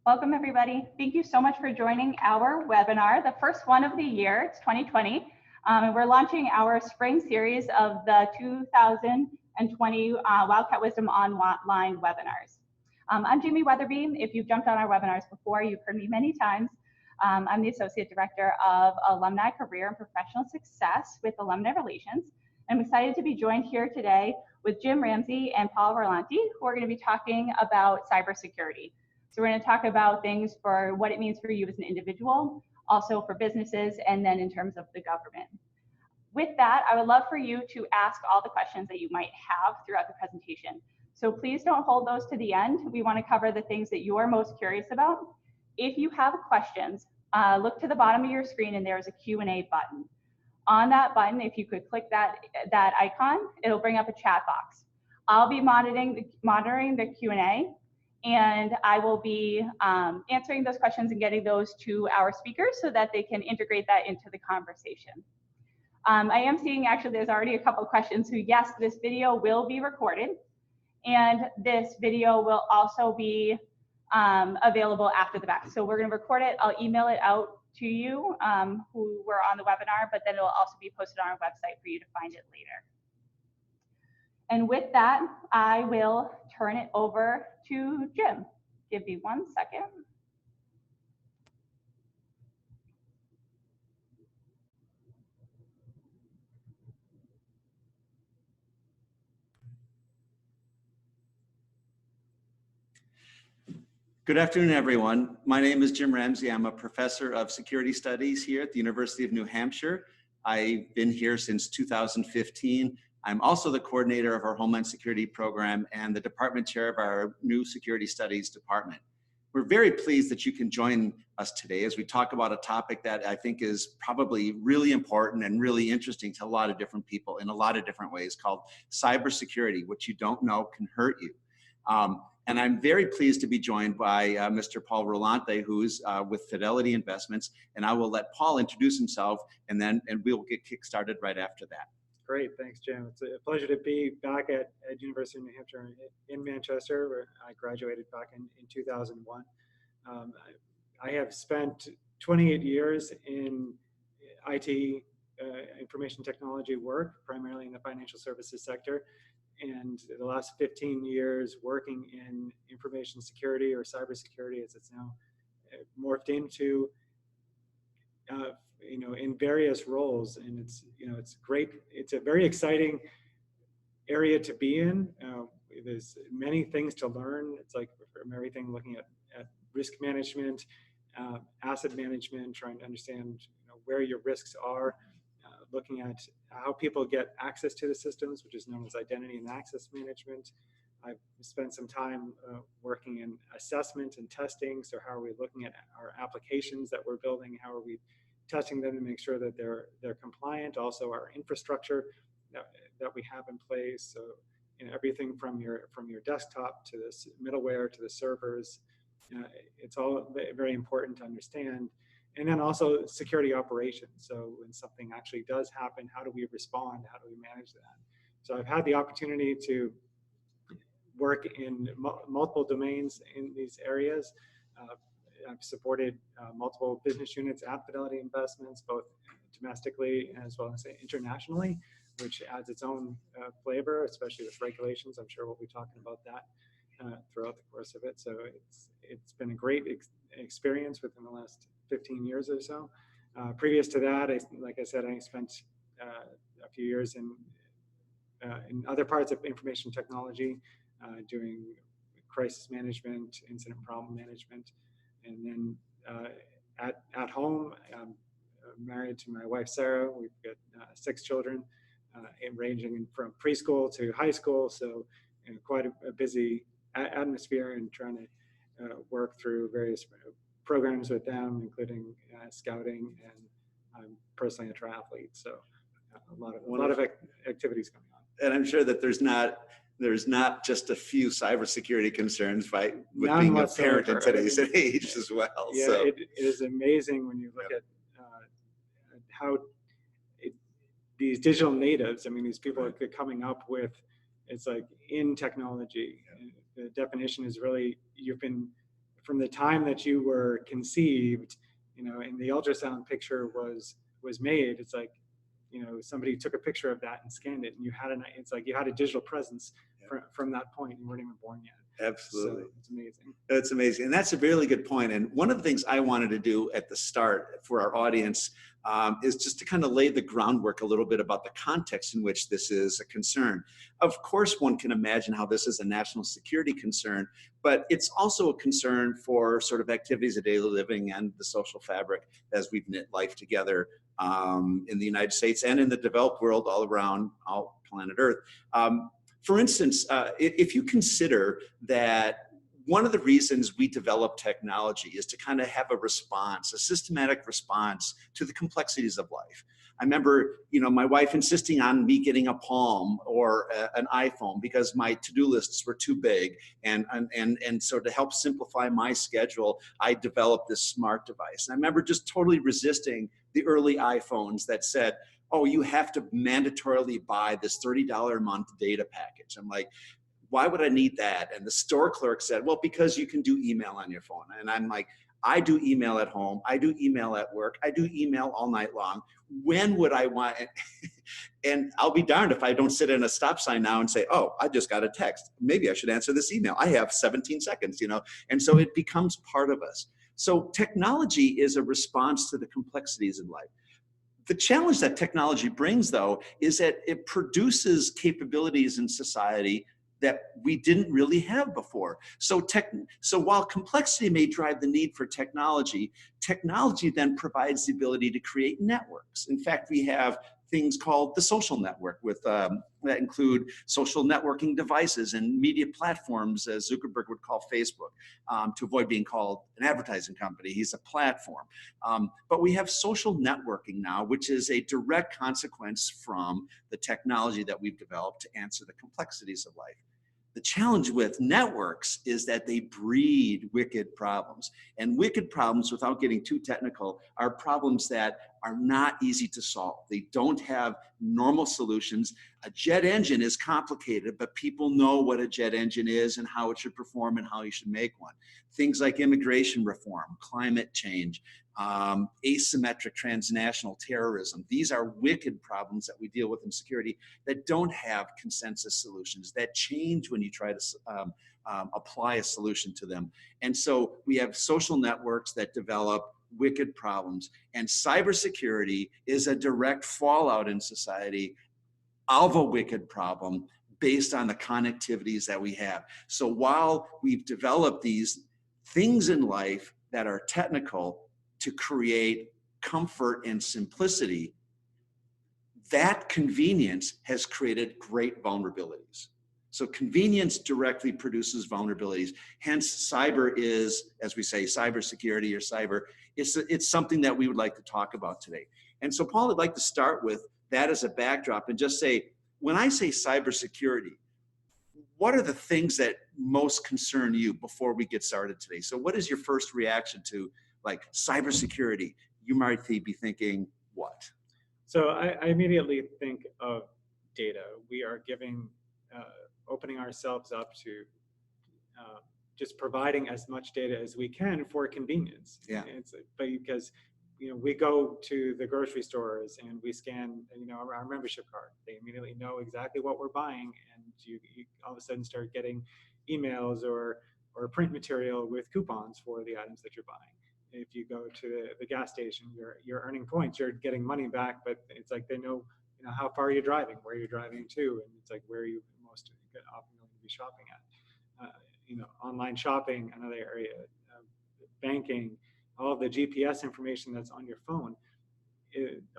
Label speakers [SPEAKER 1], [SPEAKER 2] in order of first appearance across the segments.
[SPEAKER 1] Welcome everybody. Thank you so much for joining our webinar, the first one of the year. It's 2020. And we're launching our spring series of the 2020 Wildcat Wisdom Online webinars. I'm Jamie Weatherby. If you've jumped on our webinars before, you've heard me many times. I'm the Associate Director of Alumni Career and Professional Success with Alumni Relations. I'm excited to be joined here today with Jim Ramsay and Paul Rolanti, who are going to be talking about cybersecurity. So we're going to talk about things for what it means for you as an individual, also for businesses, and then in terms of the government. With that, I would love for you to ask all the questions that you might have throughout the presentation. So please don't hold those to the end. We want to cover the things that you are most curious about. If you have questions, look to the bottom of your screen and there's a Q&A button. On that button, if you could click that icon, it'll bring up a chat box. I'll be monitoring the Q&A, and I will be answering those questions and getting those to our speakers so that they can integrate that into the conversation. I am seeing actually there's already a couple of questions. So yes, this video will be recorded, and this video will also be available after the fact. So we're going to record it. I'll email it out to you who were on the webinar, but then it will also be posted on our website for you to find it later. And with that, I will turn it over to Jim. Give me 1 second.
[SPEAKER 2] Good afternoon, everyone. My name is Jim Ramsay. I'm a professor of security studies here at the University of New Hampshire. I've been here since 2015. I'm also the coordinator of our Homeland Security program and the department chair of our new Security Studies department. We're very pleased that you can join us today as we talk about a topic that I think is probably really important and really interesting to a lot of different people in a lot of different ways, called cybersecurity. What you don't know can hurt you. And I'm very pleased to be joined by Mr. Paul Rolanti, who's with Fidelity Investments, and I will let Paul introduce himself, and we'll get kick-started right after that.
[SPEAKER 3] Great, thanks, Jim. It's a pleasure to be back at University of New Hampshire in Manchester, where I graduated back in 2001. I have spent 28 years in IT, information technology work, primarily in the financial services sector, and the last 15 years working in information security, or cybersecurity as it's now morphed into, in various roles. And it's great. It's a very exciting area to be in. There's many things to learn. It's like from everything looking at risk management, asset management, trying to understand where your risks are, looking at how people get access to the systems, which is known as identity and access management. I've spent some time working in assessment and testing. So how are we looking at our applications that we're building? How are we testing them to make sure that they're compliant? Also, our infrastructure that we have in place. So everything from your desktop to this middleware to the servers. It's all very important to understand. And then also security operations. So when something actually does happen, how do we respond? How do we manage that? So I've had the opportunity to work in multiple domains in these areas. I've supported multiple business units at Fidelity Investments, both domestically as well as internationally, which adds its own flavor, especially with regulations. I'm sure we'll be talking about that throughout the course of it. So it's been a great experience within the last 15 years or so. Previous to that, like I said, I spent a few years in other parts of information technology, doing crisis management, incident problem management, and then at home, I'm married to my wife Sarah. We've got 6 children, ranging from preschool to high school. So quite a busy atmosphere, and trying to work through various programs with them, including scouting, and I'm personally a triathlete, so a lot of activities going on.
[SPEAKER 2] And I'm sure that there's not just a few cybersecurity concerns with
[SPEAKER 3] None
[SPEAKER 2] being
[SPEAKER 3] whatsoever.
[SPEAKER 2] a parent in today's age as well.
[SPEAKER 3] Yeah,
[SPEAKER 2] so.
[SPEAKER 3] it is amazing when you look at how these digital natives, I mean, these people are coming up with, it's like in technology. The definition is really, you've been from the time that you were conceived, and the ultrasound picture was made, it's like, somebody took a picture of that and scanned it, and it's like you had a digital presence from that point. You weren't even born yet.
[SPEAKER 2] Absolutely.
[SPEAKER 3] So it's amazing.
[SPEAKER 2] That's amazing. And that's a really good point. And one of the things I wanted to do at the start for our audience is just to kind of lay the groundwork a little bit about the context in which this is a concern. Of course, one can imagine how this is a national security concern, but it's also a concern for sort of activities of daily living and the social fabric as we've knit life together in the United States and in the developed world all around planet Earth. For instance, if you consider that one of the reasons we develop technology is to kind of have a response, a systematic response to the complexities of life. I remember, my wife insisting on me getting a Palm or an iPhone because my to-do lists were too big. And so to help simplify my schedule, I developed this smart device. And I remember just totally resisting the early iPhones that said, oh, you have to mandatorily buy this $30 a month data package. I'm like, why would I need that? And the store clerk said, well, because you can do email on your phone. And I'm like, I do email at home. I do email at work. I do email all night long. When would I want it? And I'll be darned if I don't sit in a stop sign now and say, oh, I just got a text. Maybe I should answer this email. I have 17 seconds, And so it becomes part of us. So technology is a response to the complexities in life. The challenge that technology brings, though, is that it produces capabilities in society that we didn't really have before. So while complexity may drive the need for technology, technology then provides the ability to create networks. In fact, we have things called the social network that include social networking devices and media platforms, as Zuckerberg would call Facebook, to avoid being called an advertising company. He's a platform. But we have social networking now, which is a direct consequence from the technology that we've developed to answer the complexities of life. The challenge with networks is that they breed wicked problems. And wicked problems, without getting too technical, are problems that are not easy to solve. They don't have normal solutions. A jet engine is complicated, but people know what a jet engine is and how it should perform and how you should make one. Things like immigration reform, climate change, asymmetric transnational terrorism. These are wicked problems that we deal with in security that don't have consensus solutions, that change when you try to apply a solution to them. And so we have social networks that develop wicked problems, and cybersecurity is a direct fallout in society of a wicked problem based on the connectivities that we have. So while we've developed these things in life that are technical to create comfort and simplicity, that convenience has created great vulnerabilities. So convenience directly produces vulnerabilities. Hence, cyber is, as we say, cybersecurity or cyber, it's something that we would like to talk about today. And so, Paul, I'd like to start with that as a backdrop and just say, when I say cybersecurity, what are the things that most concern you before we get started today? So what is your first reaction to like cybersecurity? You might be thinking what?
[SPEAKER 3] So I immediately think of data. We are opening ourselves up to just providing as much data as we can for convenience.
[SPEAKER 2] Yeah.
[SPEAKER 3] But because we go to the grocery stores and we scan our membership card. They immediately know exactly what we're buying, and you all of a sudden start getting emails or print material with coupons for the items that you're buying. If you go to the gas station, you're earning points, you're getting money back, but it's like they know how far you're driving, where you're driving to, and it's like where you most often going to be shopping at. Online shopping, another area, banking, all of the GPS information that's on your phone,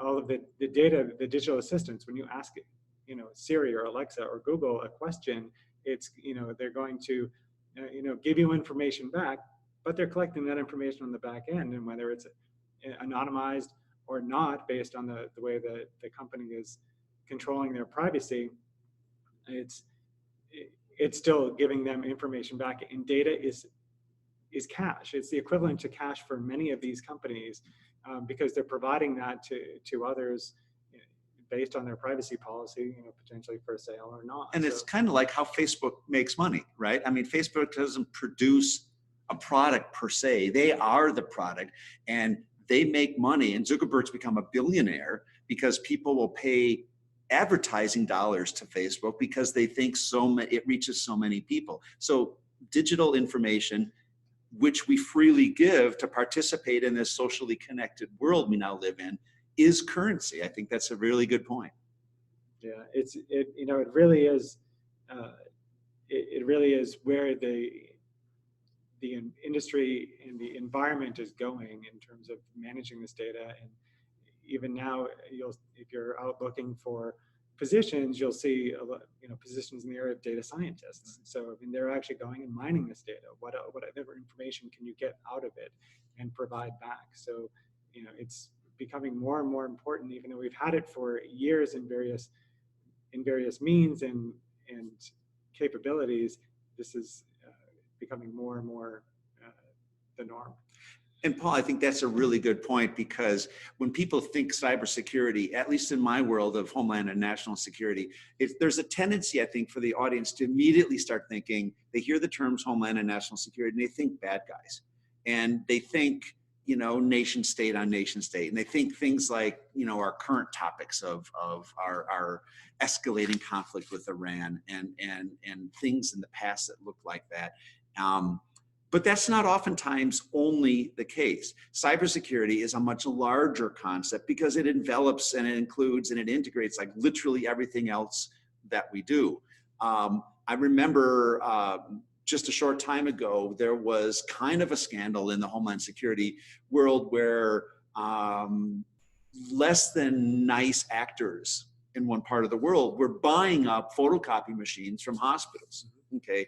[SPEAKER 3] all of the data, the digital assistants, when you ask it, Siri or Alexa or Google a question, it's, they're going to, give you information back, but they're collecting that information on the back end, and whether it's anonymized or not, based on the way that the company is controlling their privacy, it's still giving them information back. And data is cash. It's the equivalent to cash for many of these companies, because they're providing that to others based on their privacy policy, potentially for sale or not.
[SPEAKER 2] And it's kind of like how Facebook makes money, right? I mean, Facebook doesn't produce a product per se. They are the product, and they make money. And Zuckerberg's become a billionaire because people will pay advertising dollars to Facebook because they think it reaches so many people. So digital information, which we freely give to participate in this socially connected world we now live in, is currency. I think that's a really good point.
[SPEAKER 3] Yeah, it really is. It really is where the industry and the environment is going in terms of managing this data. And even now, if you're out looking for positions, you'll see positions in the area of data scientists. So I mean, they're actually going and mining this data. Whatever information can you get out of it and provide back? So it's becoming more and more important, even though we've had it for years in various means and capabilities. This is becoming more and more the norm.
[SPEAKER 2] And Paul, I think that's a really good point, because when people think cybersecurity, at least in my world of Homeland and National Security, there's a tendency, I think, for the audience to immediately start thinking, they hear the terms Homeland and National Security and they think bad guys. And they think, nation state on nation state. And they think things like, our current topics of our escalating conflict with Iran and things in the past that look like that. But that's not oftentimes only the case. Cybersecurity is a much larger concept because it envelops and it includes and it integrates like literally everything else that we do. I remember just a short time ago, there was kind of a scandal in the Homeland Security world where less than nice actors in one part of the world were buying up photocopy machines from hospitals, okay?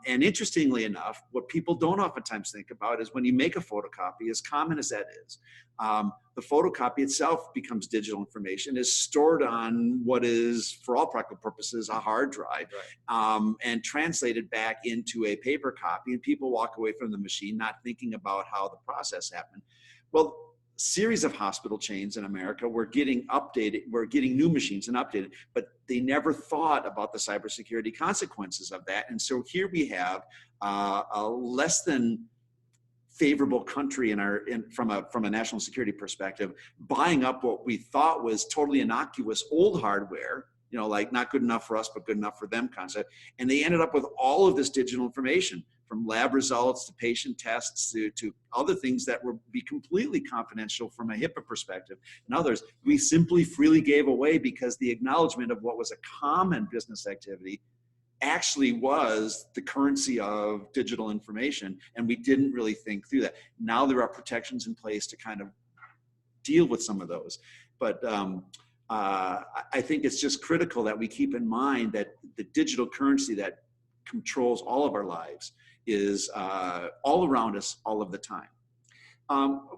[SPEAKER 2] And interestingly enough, what people don't oftentimes think about is when you make a photocopy, as common as that is, the photocopy itself becomes digital information, is stored on what is, for all practical purposes, a hard drive, right. And translated back into a paper copy, and people walk away from the machine not thinking about how the process happened. Well, series of hospital chains in America were getting new machines and updated, but they never thought about the cybersecurity consequences of that. And so here we have a less than favorable country from a national security perspective, buying up what we thought was totally innocuous old hardware, like not good enough for us, but good enough for them concept. And they ended up with all of this digital information, from lab results to patient tests to other things that would be completely confidential from a HIPAA perspective and others. We simply freely gave away because the acknowledgement of what was a common business activity actually was the currency of digital information, and we didn't really think through that. Now there are protections in place to kind of deal with some of those. But I think it's just critical that we keep in mind that the digital currency that controls all of our lives is all around us all of the time.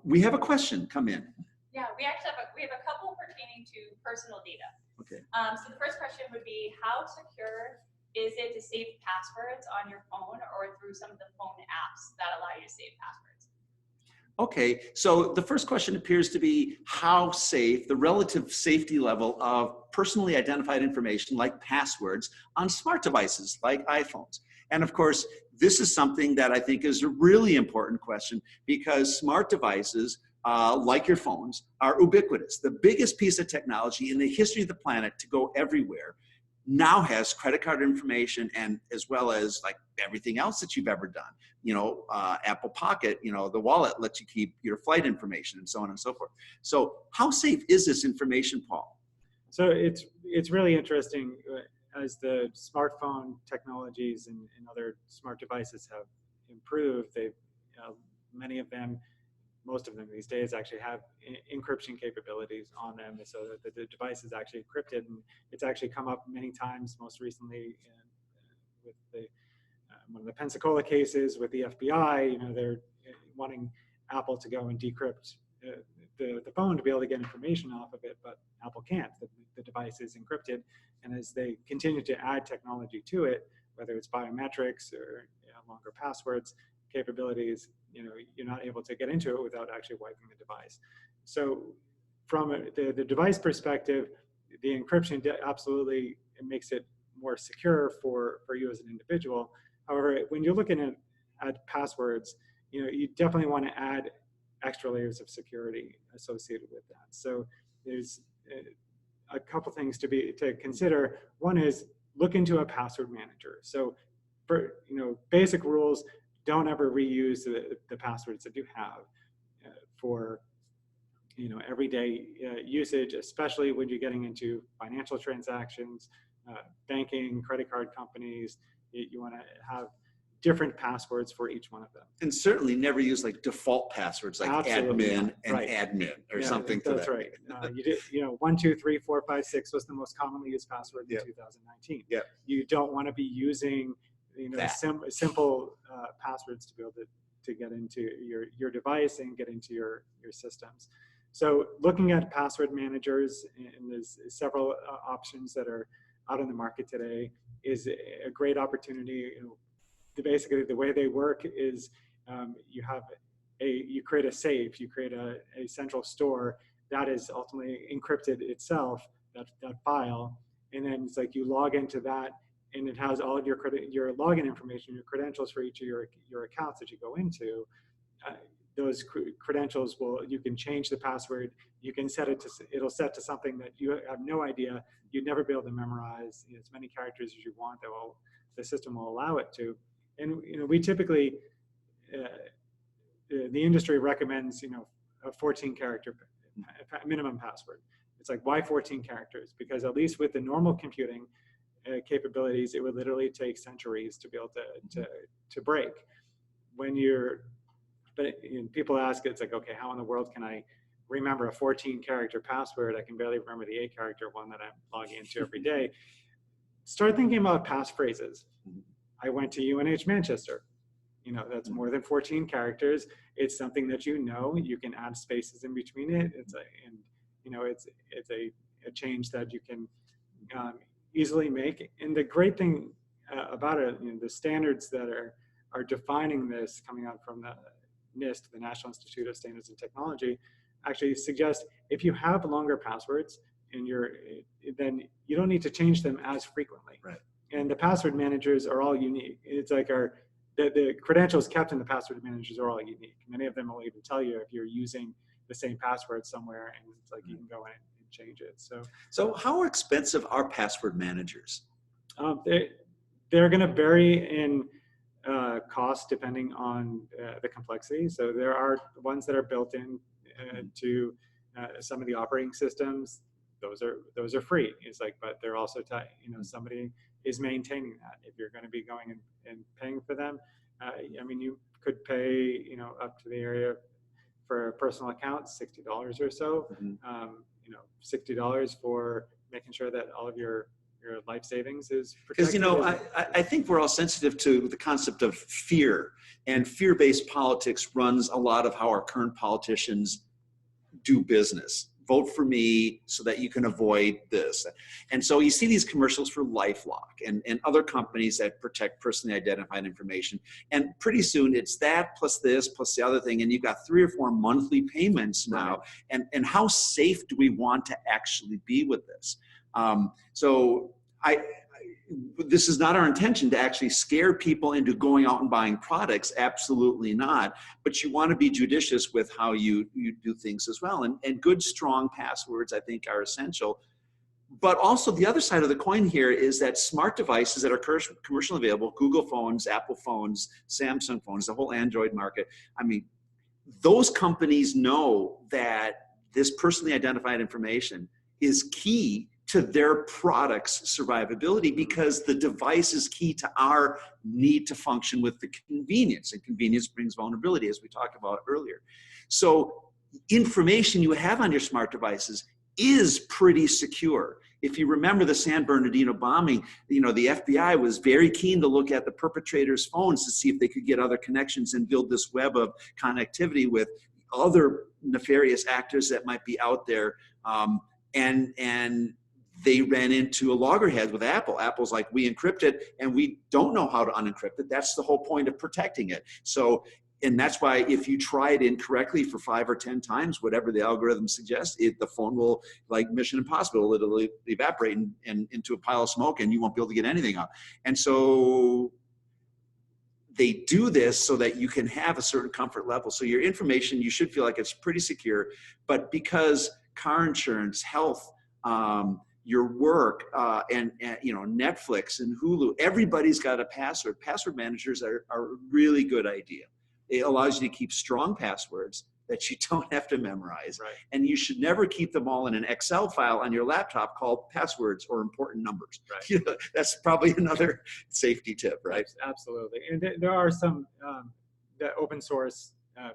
[SPEAKER 2] We have a question come in.
[SPEAKER 1] Yeah, we actually have a couple pertaining to personal data.
[SPEAKER 2] Okay.
[SPEAKER 1] So the first question would be, how secure is it to save passwords on your phone or through some of the phone apps that allow you to save passwords?
[SPEAKER 2] Okay, so the first question appears to be how safe, the relative safety level of personally identified information like passwords on smart devices like iPhones. And of course, this is something that I think is a really important question, because smart devices, like your phones, are ubiquitous. The biggest piece of technology in the history of the planet to go everywhere now has credit card information, and as well as like everything else that you've ever done. Apple Pocket, the wallet lets you keep your flight information and so on and so forth. So how safe is this information, Paul?
[SPEAKER 3] So it's really interesting. As the smartphone technologies and other smart devices have improved, many of them, most of them these days actually have encryption capabilities on them, so that the device is actually encrypted. And it's actually come up many times, most recently with one of the Pensacola cases with the FBI. They're wanting Apple to go and decrypt the phone to be able to get information off of it, but Apple can't. The device is encrypted, and as they continue to add technology to it, whether it's biometrics or longer passwords capabilities, you're not able to get into it without actually wiping the device. So from the device perspective, the encryption absolutely makes it more secure for you as an individual. However, when you're looking passwords, you definitely want to add extra layers of security associated with that. So there's a couple things to consider. One is look into a password manager. So for basic rules, don't ever reuse the passwords that you have for everyday usage, especially when you're getting into financial transactions, banking, credit card companies. You want to have different passwords for each one of them.
[SPEAKER 2] And certainly never use like default passwords like
[SPEAKER 3] Absolutely
[SPEAKER 2] admin and
[SPEAKER 3] right.
[SPEAKER 2] admin or something to
[SPEAKER 3] that's
[SPEAKER 2] that.
[SPEAKER 3] right. You did, 1, 2, 3, 4, 5, 6 was the most commonly used password in 2019.
[SPEAKER 2] Yeah.
[SPEAKER 3] You don't want to be using simple passwords to be able to get into your device and get into your systems. So looking at password managers, and there's several options that are out in the market today, is a great opportunity. Basically, the way they work is you create a safe, you create a central store that is ultimately encrypted itself, that file, and then it's like you log into that, and it has all of your login information, your credentials for each of your accounts that you go into. Those credentials you can change the password. You can set it to, it'll set to something that you have no idea, you'd never be able to memorize as many characters as you want, the system will allow it to. And we typically, the industry recommends a 14 character minimum password. It's like, why 14 characters? Because at least with the normal computing capabilities, it would literally take centuries to be able to break. But people ask, it's like, okay, how in the world can I remember a 14 character password? I can barely remember the 8 character one that I'm logging into every day. Start thinking about passphrases. I went to UNH Manchester. That's more than 14 characters. It's something that you can add spaces in between it. It's a change that you can easily make. And the great thing about it, the standards that are defining this, coming out from the NIST, the National Institute of Standards and Technology, actually suggest if you have longer passwords then you don't need to change them as frequently.
[SPEAKER 2] Right.
[SPEAKER 3] And the password managers are all unique. It's like the credentials kept in the password managers are all unique. Many of them will even tell you if you're using the same password somewhere, and it's like you can go in and change it.
[SPEAKER 2] So how expensive are password managers?
[SPEAKER 3] They're going to vary in cost depending on the complexity. So there are ones that are built in to some of the operating systems. Those are free. It's like, but they're also somebody is maintaining that. If you're going to be going and paying for them, you could pay up to the area for a personal account, $60 or so. $60 for making sure that all of your life savings is protected.
[SPEAKER 2] Because I think we're all sensitive to the concept of fear, and fear-based politics runs a lot of how our current politicians do business. Vote for me so that you can avoid this. And so you see these commercials for LifeLock and other companies that protect personally identified information. And pretty soon it's that plus this plus the other thing. And you've got 3 or 4 monthly payments now. Right. And how safe do we want to actually be with this? So this is not our intention to actually scare people into going out and buying products. Absolutely not. But you want to be judicious with how you do things as well. And good, strong passwords, I think, are essential. But also the other side of the coin here is that smart devices that are commercially available, Google phones, Apple phones, Samsung phones, the whole Android market. Those companies know that this personally identified information is key to their product's survivability, because the device is key to our need to function with the convenience, and convenience brings vulnerability, as we talked about earlier. So information you have on your smart devices is pretty secure. If you remember the San Bernardino bombing, the FBI was very keen to look at the perpetrators' phones to see if they could get other connections and build this web of connectivity with other nefarious actors that might be out there. And they ran into a loggerhead with Apple. Apple's like, we encrypt it and we don't know how to unencrypt it. That's the whole point of protecting it. So, and that's why if you try it incorrectly for 5 or 10 times, whatever the algorithm suggests, the phone will, like Mission Impossible, literally evaporate and into a pile of smoke, and you won't be able to get anything out. And so they do this so that you can have a certain comfort level. So your information, you should feel like it's pretty secure, but because car insurance, health, your work, and you know, Netflix and Hulu, everybody's got a password. Password managers are a really good idea. It allows you to keep strong passwords that you don't have to memorize.
[SPEAKER 3] Right.
[SPEAKER 2] And you should never keep them all in an Excel file on your laptop called passwords or important numbers.
[SPEAKER 3] Right.
[SPEAKER 2] You know, that's probably another safety tip, right?
[SPEAKER 3] Absolutely. And there are some the open source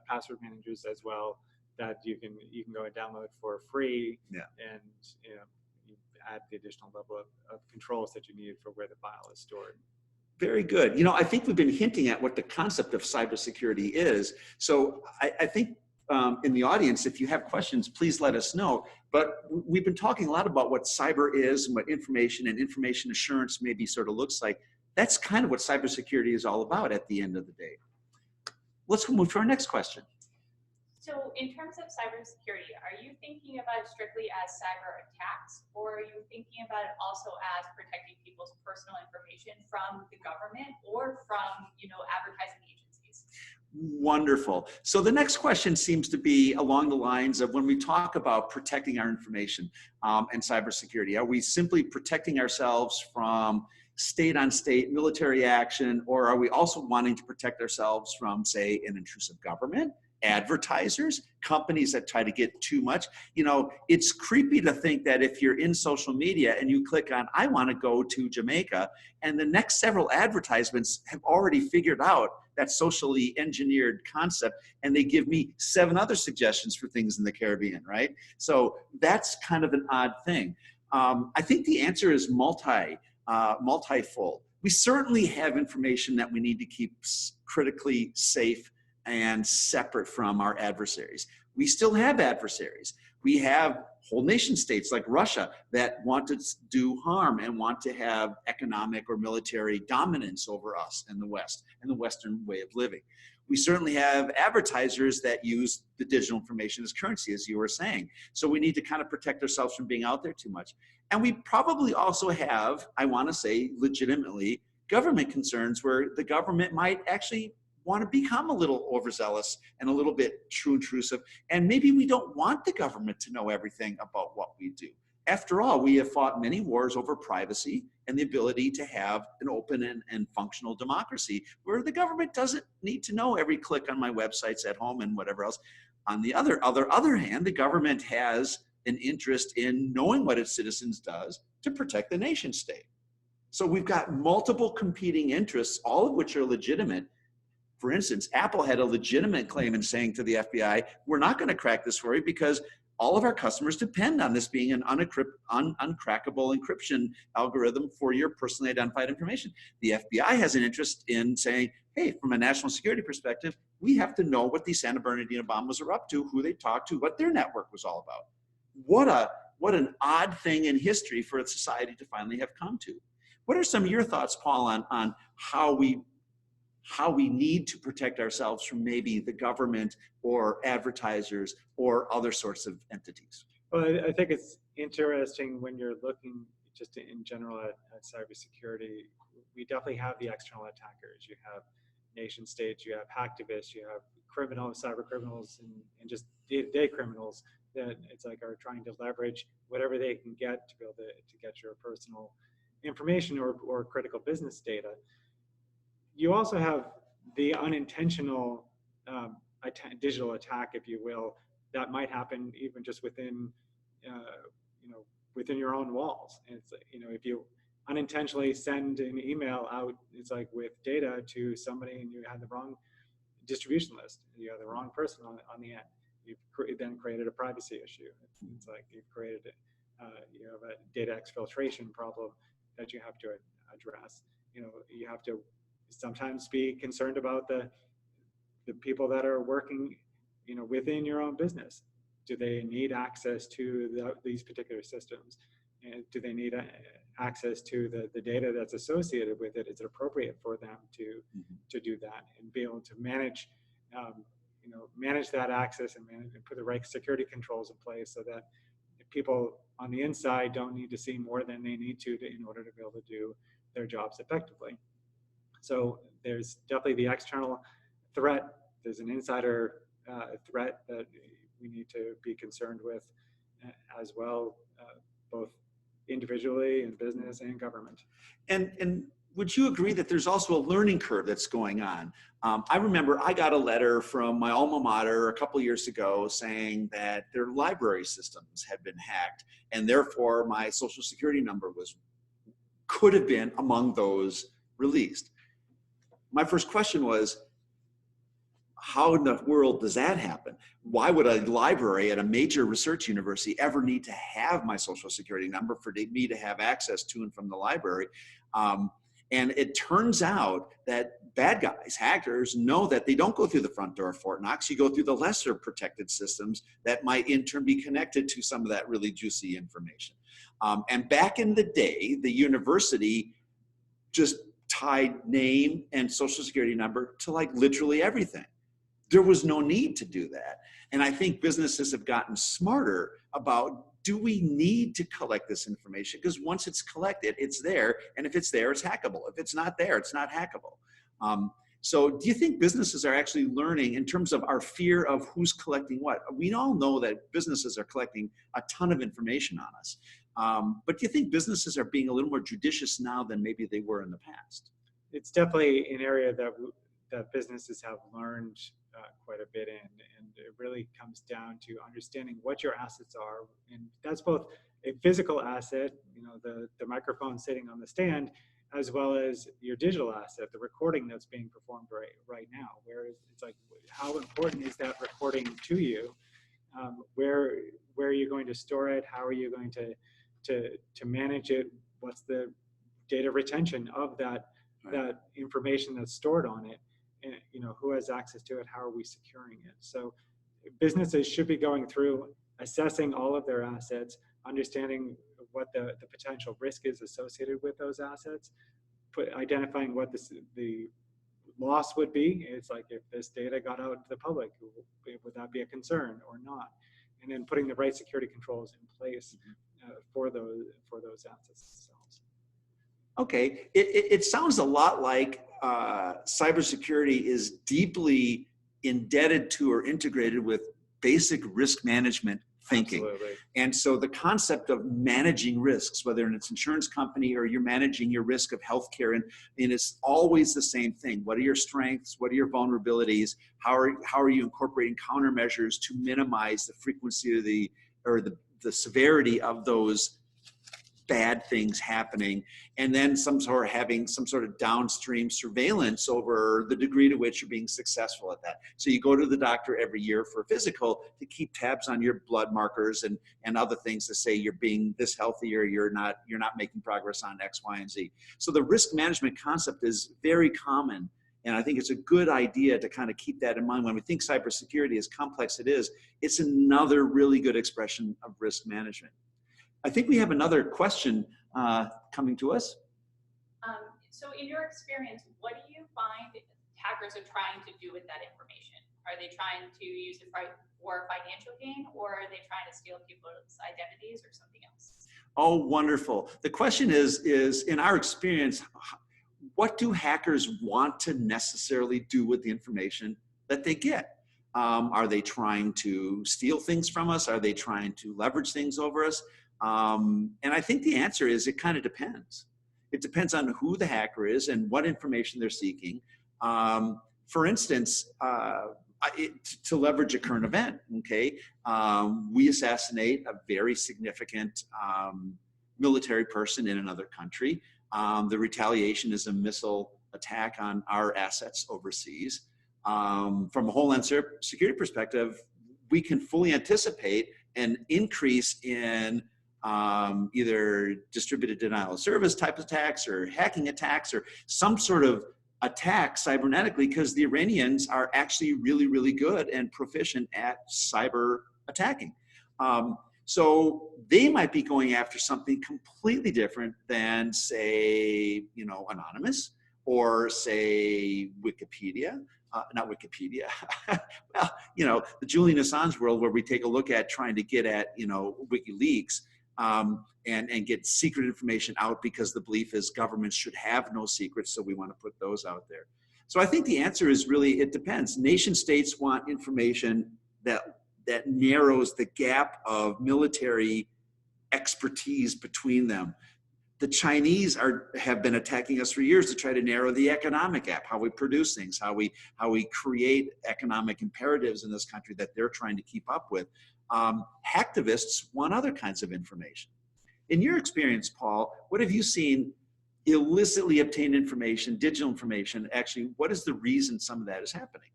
[SPEAKER 3] password managers as well that you can go and download for free.
[SPEAKER 2] Yeah.
[SPEAKER 3] And you know, you add the additional level of controls that you need for where the file is stored.
[SPEAKER 2] Very good. You know, I think we've been hinting at what the concept of cybersecurity is. So I think in the audience, if you have questions, please let us know. But we've been talking a lot about what cyber is and what information and information assurance maybe sort of looks like. That's kind of what cybersecurity is all about at the end of the day. Let's move to our next question.
[SPEAKER 1] So in terms of cybersecurity, are you thinking about it strictly as cyber attacks, or are you thinking about it also as protecting people's personal information from the government or from, you know, advertising agencies?
[SPEAKER 2] Wonderful. So the next question seems to be along the lines of when we talk about protecting our information and cybersecurity, are we simply protecting ourselves from state-on-state military action, or are we also wanting to protect ourselves from, say, an intrusive government, advertisers, companies that try to get too much? You know, it's creepy to think that if you're in social media and you click on, I want to go to Jamaica, and the next several advertisements have already figured out that socially engineered concept, and they give me 7 other suggestions for things in the Caribbean, right? So that's kind of an odd thing. I think the answer is multifold. We certainly have information that we need to keep critically safe and separate from our adversaries. We still have adversaries. We have whole nation states like Russia that want to do harm and want to have economic or military dominance over us in the West and the Western way of living. We certainly have advertisers that use the digital information as currency, as you were saying. So we need to kind of protect ourselves from being out there too much. And we probably also have, I want to say legitimately, government concerns where the government might actually want to become a little overzealous and a little bit too intrusive. And maybe we don't want the government to know everything about what we do. After all, we have fought many wars over privacy and the ability to have an open and functional democracy where the government doesn't need to know every click on my websites at home and whatever else. On the other hand, the government has an interest in knowing what its citizens does to protect the nation state. So we've got multiple competing interests, all of which are legitimate. For instance, Apple had a legitimate claim in saying to the FBI, we're not going to crack this for you because all of our customers depend on this being an uncrackable encryption algorithm for your personally identified information. The FBI has an interest in saying, hey, from a national security perspective, we have to know what these Santa Bernardino bombers are up to, who they talked to, what their network was all about. What an odd thing in history for a society to finally have come to. What are some of your thoughts, Paul, on how we need to protect ourselves from maybe the government or advertisers or other sorts of entities?
[SPEAKER 3] Well, I think it's interesting when you're looking just in general at cybersecurity. We definitely have the external attackers. You have nation states, you have hacktivists, you have criminals, cyber criminals, and just day-to-day criminals that it's like are trying to leverage whatever they can get to be able to get your personal information or critical business data. You also have the unintentional digital attack, if you will, that might happen even just within, within your own walls. And it's, if you unintentionally send an email out, it's like with data to somebody and you have the wrong distribution list, you have the wrong person on the end. You've then created a privacy issue. It's like you've created, you have a data exfiltration problem that you have to address. You have to sometimes be concerned about the people that are working, within your own business. Do they need access to these particular systems? And do they need access to the data that's associated with it? Is it appropriate for them to do that and be able to manage, manage that access and put the right security controls in place so that people on the inside don't need to see more than they need to in order to be able to do their jobs effectively. So there's definitely the external threat. There's an insider threat that we need to be concerned with as well, both individually in business and government.
[SPEAKER 2] And would you agree that there's also a learning curve that's going on? I remember I got a letter from my alma mater a couple years ago saying that their library systems had been hacked, and therefore my social security number could have been among those released. My first question was, how in the world does that happen? Why would a library at a major research university ever need to have my social security number for me to have access to and from the library? And it turns out that bad guys, hackers, know that they don't go through the front door of Fort Knox. You go through the lesser protected systems that might in turn be connected to some of that really juicy information. And back in the day, the university just tied name and social security number to like literally everything. There was no need to do that. And I think businesses have gotten smarter about, do we need to collect this information? Because once it's collected, it's there. And if it's there, it's hackable. If it's not there, it's not hackable. So do you think businesses are actually learning in terms of our fear of who's collecting what? We all know that businesses are collecting a ton of information on us. But do you think businesses are being a little more judicious now than maybe they were in the past?
[SPEAKER 3] It's definitely an area that businesses have learned quite a bit in, and it really comes down to understanding what your assets are, and that's both a physical asset, the microphone sitting on the stand, as well as your digital asset, the recording that's being performed right now. Where it's like, how important is that recording to you? Where are you going to store it? How are you going to manage it? What's the data retention of that information that's stored on it? And, who has access to it? How are we securing it? So businesses should be going through, assessing all of their assets, understanding what the potential risk is associated with those assets, identifying what the loss would be. It's like, if this data got out to the public, would that be a concern or not? And then putting the right security controls in place for those assets themselves.
[SPEAKER 2] Okay, it sounds a lot like cybersecurity is deeply indebted to or integrated with basic risk management thinking.
[SPEAKER 3] Absolutely.
[SPEAKER 2] And so the concept of managing risks, whether it's an insurance company or you're managing your risk of healthcare, and it's always the same thing. What are your strengths? What are your vulnerabilities? How are you incorporating countermeasures to minimize the frequency of the severity of those bad things happening, and then having some sort of downstream surveillance over the degree to which you're being successful at that. So you go to the doctor every year for a physical to keep tabs on your blood markers and other things to say you're being this healthy or you're not making progress on X, Y, and Z. So the risk management concept is very common. And I think it's a good idea to kind of keep that in mind. When we think cybersecurity, as complex it is, it's another really good expression of risk management. I think we have another question coming to us.
[SPEAKER 4] So in your experience, what do you find hackers are trying to do with that information? Are they trying to use it for financial gain, or are they trying to steal people's identities or something else?
[SPEAKER 2] Oh, wonderful. The question is in our experience, what do hackers want to necessarily do with the information that they get? Are they trying to steal things from us? Are they trying to leverage things over us? And I think the answer is it kind of depends. It depends on who the hacker is and what information they're seeking. For instance, to leverage a current event, okay, we assassinate a very significant military person in another country. The retaliation is a missile attack on our assets overseas. From a Homeland Security perspective, we can fully anticipate an increase in either distributed denial of service type attacks or hacking attacks or some sort of attack cybernetically, because the Iranians are actually really, really good and proficient at cyber attacking. So they might be going after something completely different than, say, Anonymous or say Wikipedia. Not Wikipedia. Well, the Julian Assange world, where we take a look at trying to get at, WikiLeaks. and get secret information out because the belief is governments should have no secrets, so we want to put those out there. So I think the answer is really, it depends. Nation states want information that narrows the gap of military expertise between them. The Chinese have been attacking us for years to try to narrow the economic gap, how we produce things, how we create economic imperatives in this country that they're trying to keep up with. Hacktivists want other kinds of information. In your experience, Paul, what have you seen illicitly obtained information, digital information? Actually, what is the reason some of that is happening?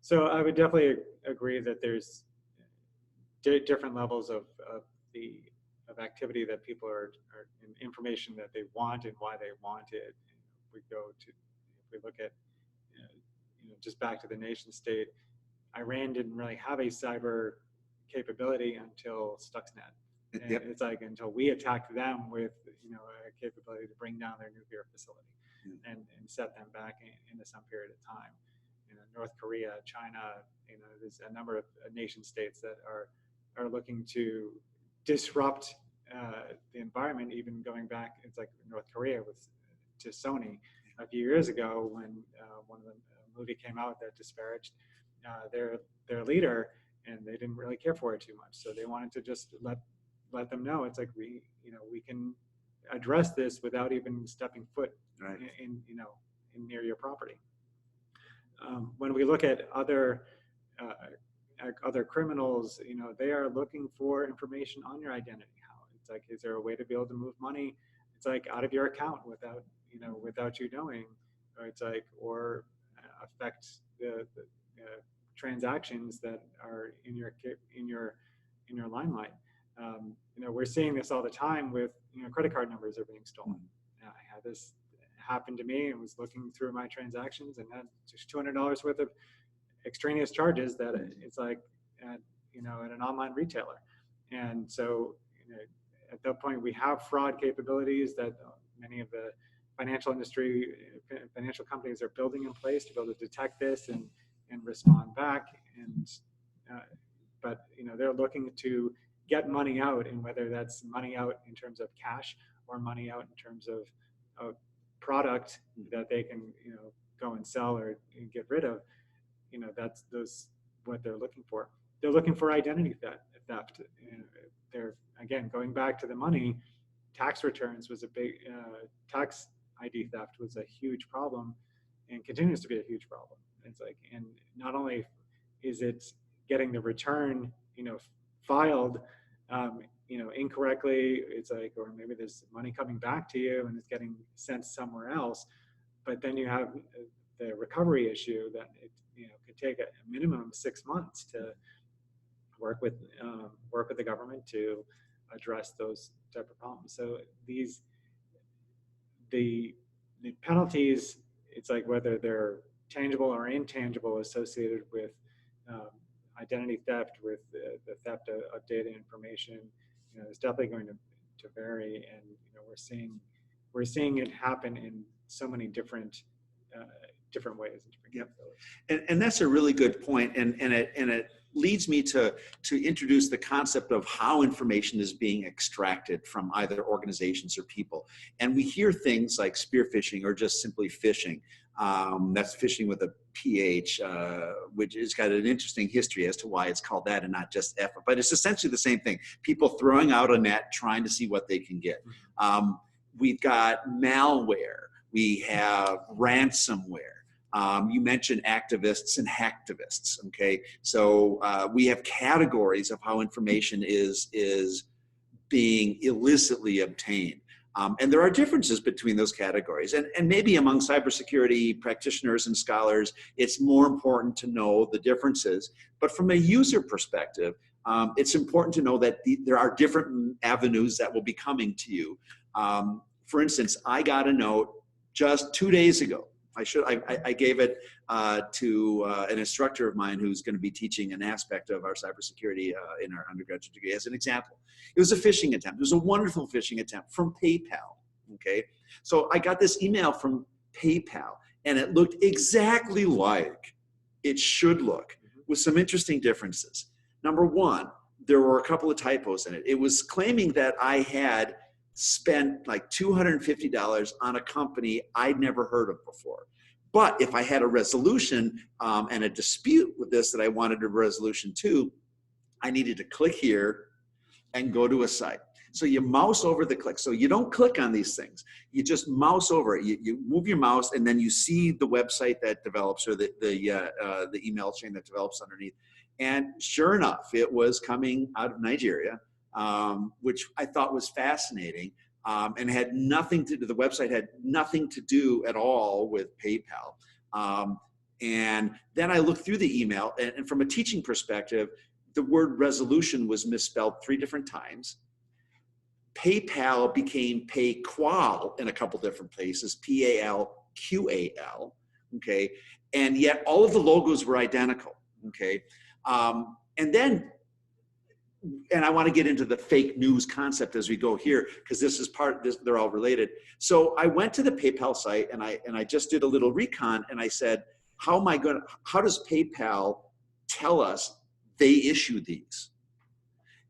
[SPEAKER 3] So I would definitely agree that there's different levels of activity that people are information that they want and why they want it. If we look at, just back to the nation state, Iran didn't really have a cyber capability until Stuxnet. And
[SPEAKER 2] Yep.
[SPEAKER 3] It's like until we attacked them with a capability to bring down their nuclear facility and set them back into some period of time. North Korea, China, there's a number of nation states that are looking to disrupt the environment. Even going back, it's like North Korea to Sony a few years ago when one of the movie came out that disparaged their leader, and they didn't really care for it too much. So they wanted to just let them know it's like we can address this without even stepping foot in near your property. When we look at other criminals, they are looking for information on your identity. It's like, is there a way to be able to move money? It's like out of your account without you knowing, or it's like, or affect the transactions that are in your limelight. We're seeing this all the time with credit card numbers are being stolen. I had this happen to me and was looking through my transactions and had just $200 worth of extraneous charges that it's like at an online retailer. And so at that point we have fraud capabilities that many of the financial companies are building in place to be able to detect this and respond back. And but they're looking to get money out, and whether that's money out in terms of cash or money out in terms of product that they can go and sell or get rid of, that's what they're looking for. They're looking for identity theft. They're, again, going back to the money, tax returns was a big tax ID theft was a huge problem and continues to be a huge problem. It's like, and not only is it getting the return filed incorrectly, it's like, or maybe there's money coming back to you and it's getting sent somewhere else, but then you have the recovery issue that it could take a minimum of 6 months to work with the government to address those type of problems. So the penalties, it's like whether they're tangible or intangible associated with identity theft, with the theft of data information, it's definitely going to vary, and we're seeing it happen in so many different ways.
[SPEAKER 2] Yep. And that's a really good point, and it leads me to introduce the concept of how information is being extracted from either organizations or people. And we hear things like spear phishing or just simply phishing. That's phishing with a PH, which has got an interesting history as to why it's called that and not just F. But it's essentially the same thing. People throwing out a net, trying to see what they can get. We've got malware. We have ransomware. You mentioned activists and hacktivists, okay? So we have categories of how information is being illicitly obtained. And there are differences between those categories. And maybe among cybersecurity practitioners and scholars, it's more important to know the differences. But from a user perspective, it's important to know that there are different avenues that will be coming to you. For instance, I got a note just 2 days ago. I gave it to an instructor of mine who's going to be teaching an aspect of our cybersecurity in our undergraduate degree as an example. It was a phishing attempt. It was a wonderful phishing attempt from PayPal, okay? So I got this email from PayPal, and it looked exactly like it should look, with some interesting differences. Number one, there were a couple of typos in it. It was claiming that I had spent like $250 on a company I'd never heard of before. But if I had a resolution and a dispute with this that I wanted a resolution to, I needed to click here and go to a site. So you mouse over the click. So you don't click on these things. You just mouse over it. You move your mouse, and then you see the website that develops, or the email chain that develops underneath. And sure enough, it was coming out of Nigeria, which I thought was fascinating, and had nothing to do. The website had nothing to do at all with PayPal. And then I looked through the email, and from a teaching perspective, the word resolution was misspelled 3 different times. PayPal became PayQual in a couple different places, PALQAL, okay? And yet all of the logos were identical, okay? And I want to get into the fake news concept as we go here, because this is they're all related. So I went to the PayPal site, and I just did a little recon, and I said, how does PayPal tell us they issue these?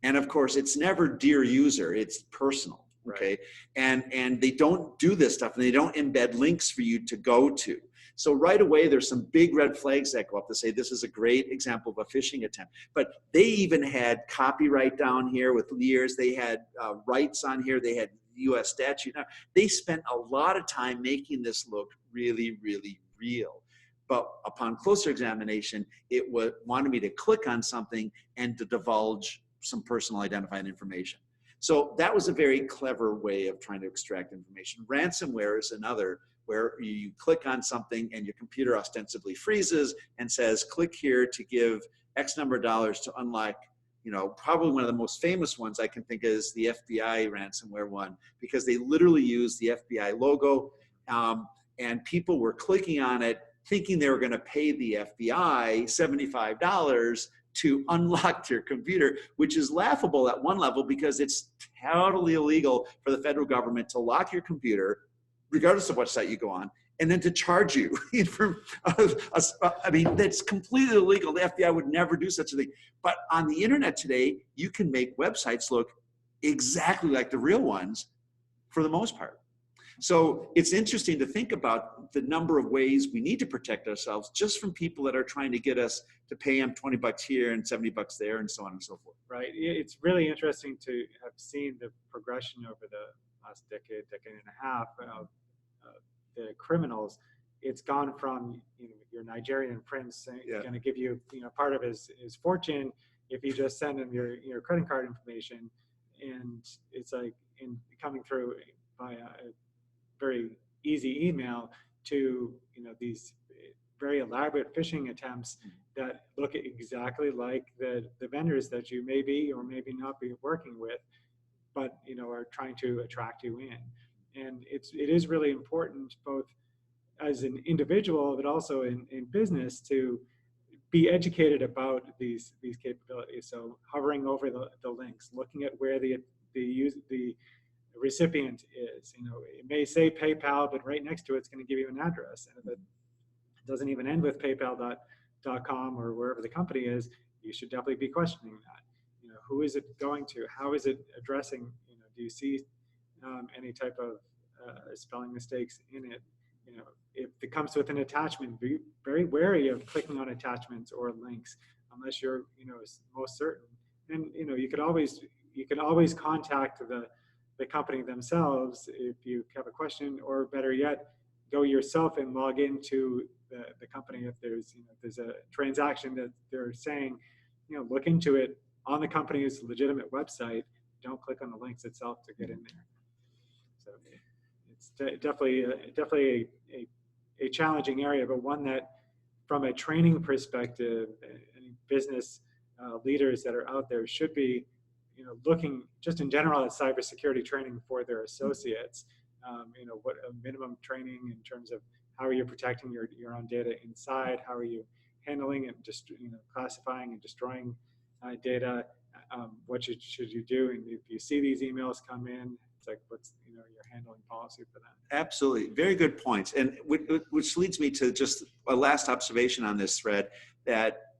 [SPEAKER 2] And of course, it's never dear user, it's personal, okay? Right. And they don't do this stuff, and they don't embed links for you to go to. So right away, there's some big red flags that go up to say this is a great example of a phishing attempt. But they even had copyright down here with years. They had rights on here. They had US statute. Now, they spent a lot of time making this look really, really real. But upon closer examination, it wanted me to click on something and to divulge some personal identifying information. So that was a very clever way of trying to extract information. Ransomware is another, where you click on something and your computer ostensibly freezes and says, click here to give X number of dollars to unlock, probably one of the most famous ones I can think of is the FBI ransomware one, because they literally used the FBI logo, and people were clicking on it thinking they were going to pay the FBI $75 to unlock their computer, which is laughable at one level because it's totally illegal for the federal government to lock your computer, regardless of what site you go on, and then to charge you. That's completely illegal. The FBI would never do such a thing. But on the internet today, you can make websites look exactly like the real ones for the most part. So it's interesting to think about the number of ways we need to protect ourselves just from people that are trying to get us to pay them $20 here and $70 there and so on and so forth.
[SPEAKER 3] Right. It's really interesting to have seen the progression over the last decade and a half of the criminals. It's gone from your Nigerian prince going to give you part of his fortune if you just send him your credit card information, and it's like coming through by a very easy email to these very elaborate phishing attempts that look exactly like the vendors that you may be or maybe not be working with, but are trying to attract you in. And it is really important, both as an individual but also in business, to be educated about these capabilities. So hovering over the links, looking at where the recipient is. It may say PayPal, but right next to it's going to give you an address. And if it doesn't even end with PayPal.com or wherever the company is, you should definitely be questioning that. Who is it going to? How is it addressing? Do you see any type of spelling mistakes in it? If it comes with an attachment, be very wary of clicking on attachments or links unless you're most certain. And you could always contact the company themselves if you have a question, or better yet, go yourself and log into the company if there's a transaction that they're saying, look into it on the company's legitimate website. Don't click on the links itself to get in there. So it's definitely a challenging area, but one that, from a training perspective, any business leaders that are out there should be looking just in general at cybersecurity training for their associates. What a minimum training in terms of how are you protecting your own data inside, how are you handling and just classifying and destroying data, what should you do, and if you see these emails come in, it's like what's your handling policy for that.
[SPEAKER 2] Absolutely, very good points, and which leads me to just a last observation on this thread, that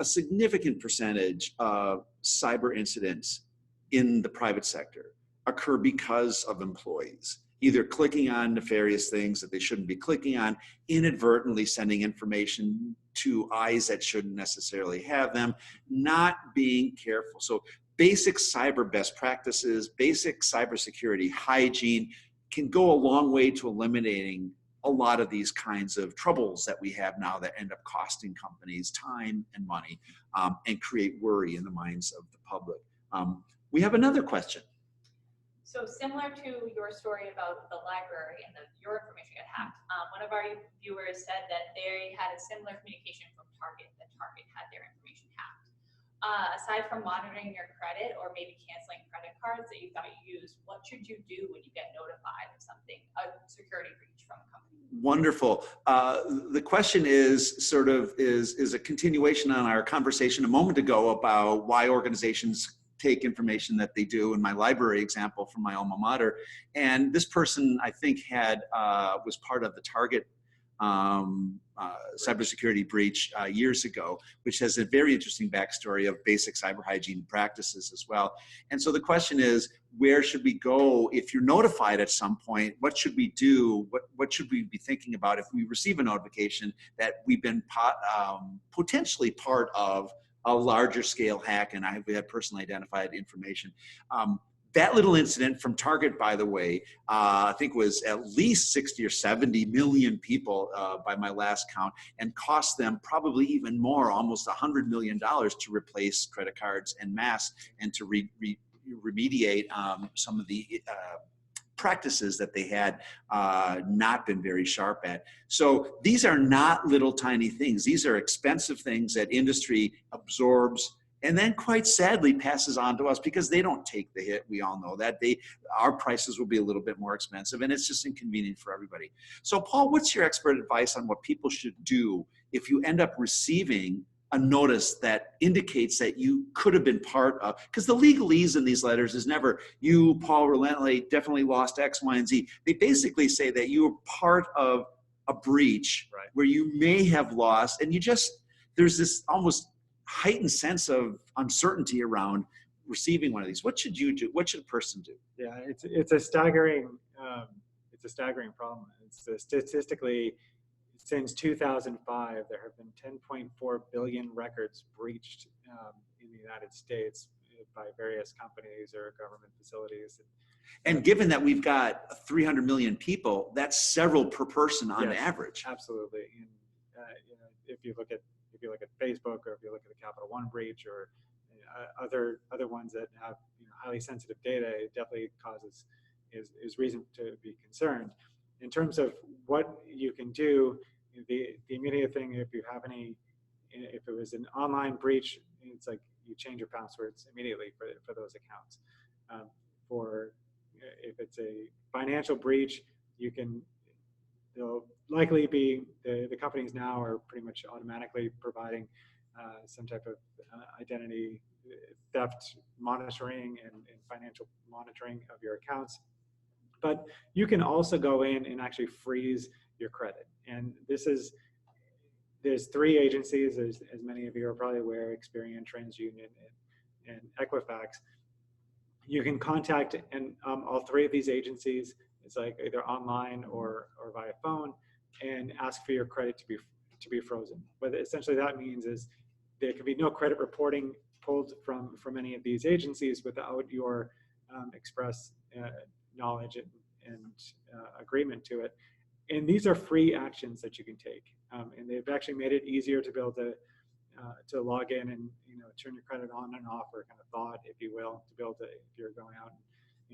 [SPEAKER 2] a significant percentage of cyber incidents in the private sector occur because of employees, either clicking on nefarious things that they shouldn't be clicking on, inadvertently sending information to eyes that shouldn't necessarily have them, not being careful. So basic cyber best practices, basic cybersecurity hygiene can go a long way to eliminating a lot of these kinds of troubles that we have now that end up costing companies time and money, and create worry in the minds of the public. We have another question.
[SPEAKER 4] So similar to your story about the library and your information got hacked, one of our viewers said that they had a similar communication from Target, that Target had their information hacked. Aside from monitoring your credit or maybe canceling credit cards that you thought you used, what should you do when you get notified of something, a security breach from a company?
[SPEAKER 2] Wonderful. The question is a continuation on our conversation a moment ago about why organizations take information that they do, in my library example from my alma mater. And this person, I think, was part of the Target cybersecurity breach years ago, which has a very interesting backstory of basic cyber hygiene practices as well. And so the question is, where should we go if you're notified at some point? What should we do? What should we be thinking about if we receive a notification that we've been potentially part of a larger scale hack and we had personally identified information? That little incident from Target, by the way, I think was at least 60 or 70 million people by my last count, and cost them probably even more, almost $100 million to replace credit cards en masse and to remediate some of the practices that they had not been very sharp at. So these are not little tiny things. These are expensive things that industry absorbs and then quite sadly passes on to us because they don't take the hit. We all know that. Our prices will be a little bit more expensive, and it's just inconvenient for everybody. So Paul, what's your expert advice on what people should do if you end up receiving a notice that indicates that you could have been part of, because the legalese in these letters is never, you, Paul Rolanti, definitely lost X, Y, and Z. They basically say that you were part of a breach where you may have lost, and there's this almost heightened sense of uncertainty around receiving one of these. What should you do? What should a person do?
[SPEAKER 3] Yeah, it's a staggering problem. Statistically, since 2005, there have been 10.4 billion records breached in the United States by various companies or government facilities.
[SPEAKER 2] And given that we've got 300 million people, that's several per person on average.
[SPEAKER 3] Absolutely. And if you look at Facebook, or if you look at the Capital One breach, or other ones that have highly sensitive data, it definitely is reason to be concerned. In terms of what you can do, the immediate thing, if it was an online breach, it's like you change your passwords immediately for those accounts. If it's a financial breach, they'll likely be, the companies now are pretty much automatically providing some type of identity theft monitoring and financial monitoring of your accounts. But you can also go in and actually freeze your credit. And there's three agencies, as many of you are probably aware, Experian, TransUnion, and Equifax. You can contact all three of these agencies. It's like either online or via phone, and ask for your credit to be frozen. What essentially that means is there can be no credit reporting pulled from any of these agencies without your express knowledge and agreement to it. And these are free actions that you can take. And they've actually made it easier to be able to log in and turn your credit on and off, or kind of thought, if you will, to be able to, if you're going out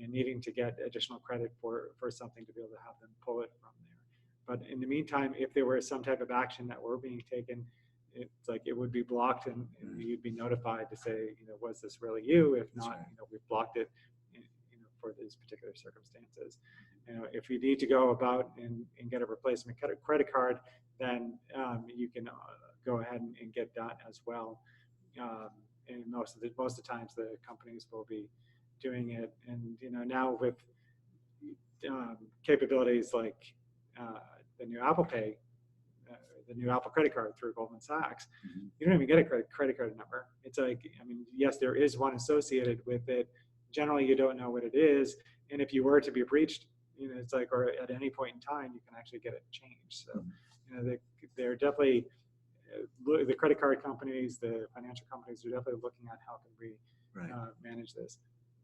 [SPEAKER 3] and needing to get additional credit for something, to be able to have them pull it from there. But in the meantime, if there were some type of action that were being taken, it's like it would be blocked, and you'd be notified to say, was this really you? If not, we've blocked it, for these particular circumstances. If you need to go about and get a replacement credit card, then you can go ahead and get that as well. And most of the times the companies will be doing it. And now with capabilities like the new Apple Pay the new Apple credit card through Goldman Sachs.
[SPEAKER 2] Mm-hmm.
[SPEAKER 3] You don't even get a credit card number. It's like, I mean, yes, there is one associated with it. Generally, you don't know what it is. And if you were to be breached, you know, it's like, or at any point in time, you can actually get it changed. So, you know, they're definitely, the credit card companies, the financial companies are definitely looking at how can we manage this.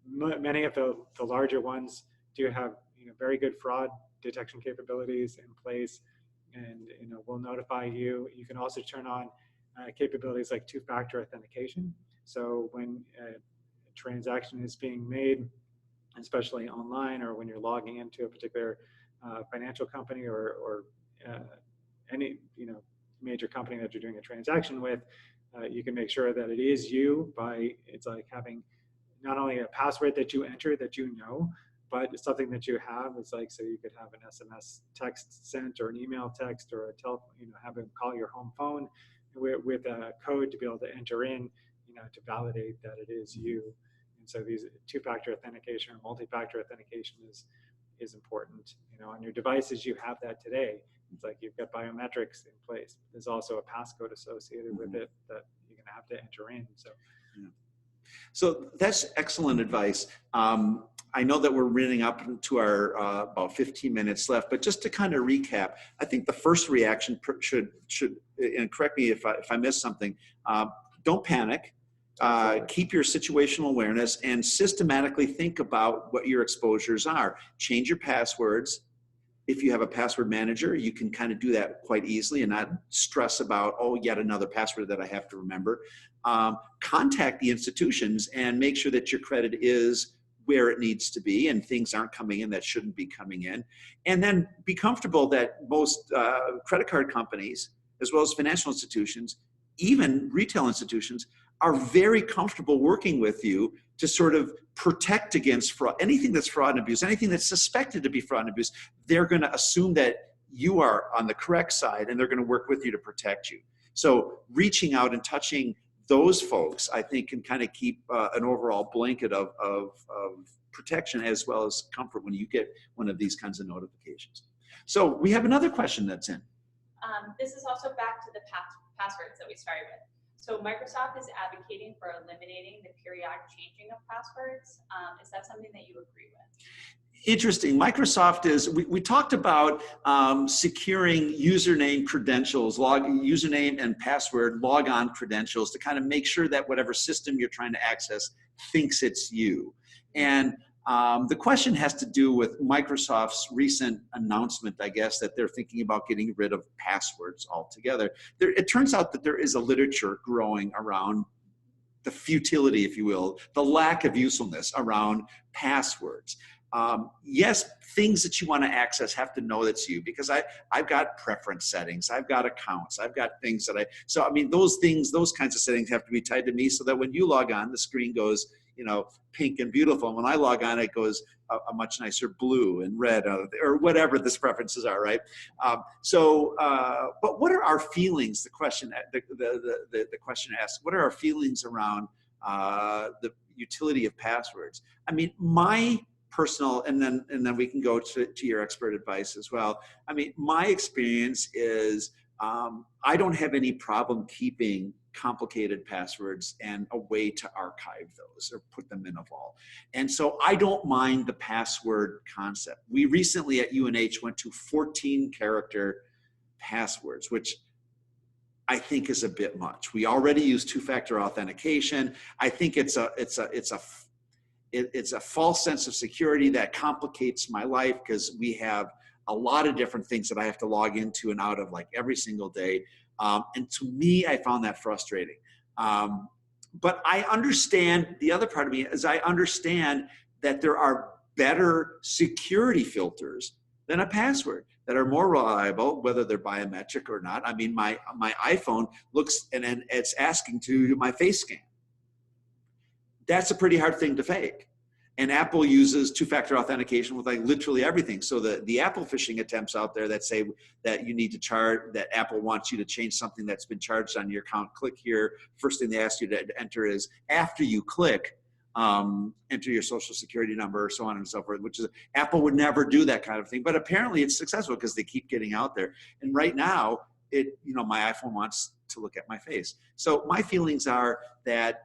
[SPEAKER 3] Many of the larger ones do have, you know, very good fraud detection capabilities in place, and, you know, we'll notify you. You can also turn on capabilities like two-factor authentication. So when a transaction is being made, especially online, or when you're logging into a particular financial company or any, you know, major company that you're doing a transaction with, you can make sure that it is you by, it's like having not only a password that you enter that you know, but it's something that you have. It's like, so you could have an SMS text sent or an email text or a telephone, you know, have them call your home phone with a code to be able to enter in, you know, to validate that it is you. And so these two-factor authentication or multi-factor authentication is important. You know, on your devices, you have that today. It's like you've got biometrics in place. There's also a passcode associated with it that you're going to have to enter in. So,
[SPEAKER 2] yeah. So that's excellent advice. I know that we're running up to our about 15 minutes left, but just to kind of recap, I think the first reaction should, and correct me if I miss something, don't panic. Keep your situational awareness and systematically think about what your exposures are. Change your passwords. If you have a password manager, you can kind of do that quite easily and not stress about, oh, yet another password that I have to remember. Contact the institutions and make sure that your credit is where it needs to be and things aren't coming in that shouldn't be coming in. And then be comfortable that most credit card companies, as well as financial institutions, even retail institutions, are very comfortable working with you to sort of protect against fraud. Anything that's fraud and abuse, anything that's suspected to be fraud and abuse, they're going to assume that you are on the correct side and they're going to work with you to protect you. So reaching out and touching those folks, I think, can kind of keep an overall blanket of protection as well as comfort when you get one of these kinds of notifications. So we have another question that's in.
[SPEAKER 4] This is also back to the passwords that we started with. So Microsoft is advocating for eliminating the periodic changing of passwords. Is that something that you agree with?
[SPEAKER 2] Interesting. Microsoft is, we talked about securing username credentials, username and password logon credentials to kind of make sure that whatever system you're trying to access thinks it's you. And the question has to do with Microsoft's recent announcement, I guess, that they're thinking about getting rid of passwords altogether. It turns out that there is a literature growing around the futility, if you will, the lack of usefulness around passwords. Yes, things that you want to access have to know that's you, because I've got preference settings, I've got accounts, I've got things that so I mean, those things, those kinds of settings have to be tied to me so that when you log on, the screen goes, you know, pink and beautiful. And when I log on, it goes a much nicer blue and red or whatever the preferences are, right? But what are our feelings? The question asks, what are our feelings around the utility of passwords? I mean, my personal, and then we can go to your expert advice as well. I mean, my experience is I don't have any problem keeping complicated passwords and a way to archive those or put them in a vault. And so I don't mind the password concept. We recently at UNH went to 14-character passwords, which I think is a bit much. We already use two-factor authentication. I think it's a false sense of security that complicates my life because we have a lot of different things that I have to log into and out of like every single day. And to me, I found that frustrating. But I understand, the other part of me is I understand that there are better security filters than a password that are more reliable, whether they're biometric or not. I mean, my iPhone looks and it's asking to do my face scan. That's a pretty hard thing to fake. And Apple uses two-factor authentication with like literally everything. So the Apple phishing attempts out there that say that you need to charge, that Apple wants you to change something that's been charged on your account, click here. First thing they ask you to enter is after you click, enter your social security number, so on and so forth, which is, Apple would never do that kind of thing. But apparently it's successful because they keep getting out there. And right now, my iPhone wants to look at my face. So my feelings are that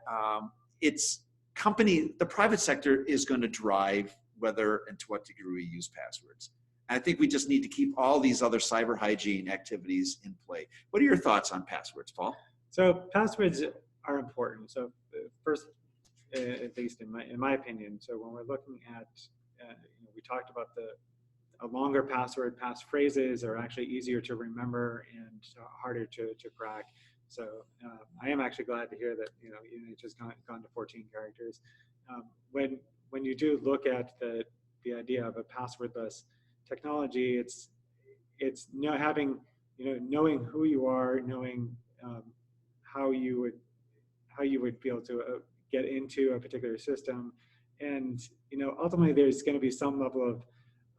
[SPEAKER 2] the private sector is going to drive whether and to what degree we use passwords. I think we just need to keep all these other cyber hygiene activities in play. What are your thoughts on passwords, Paul?
[SPEAKER 3] So passwords are important. So first, at least in my opinion, so when we're looking at, we talked about a longer password, passphrases are actually easier to remember and harder to crack. So I am actually glad to hear that it's just gone to 14 characters. When you do look at the idea of a passwordless technology, it's knowing who you are, knowing how you would be able to get into a particular system, and ultimately there's going to be some level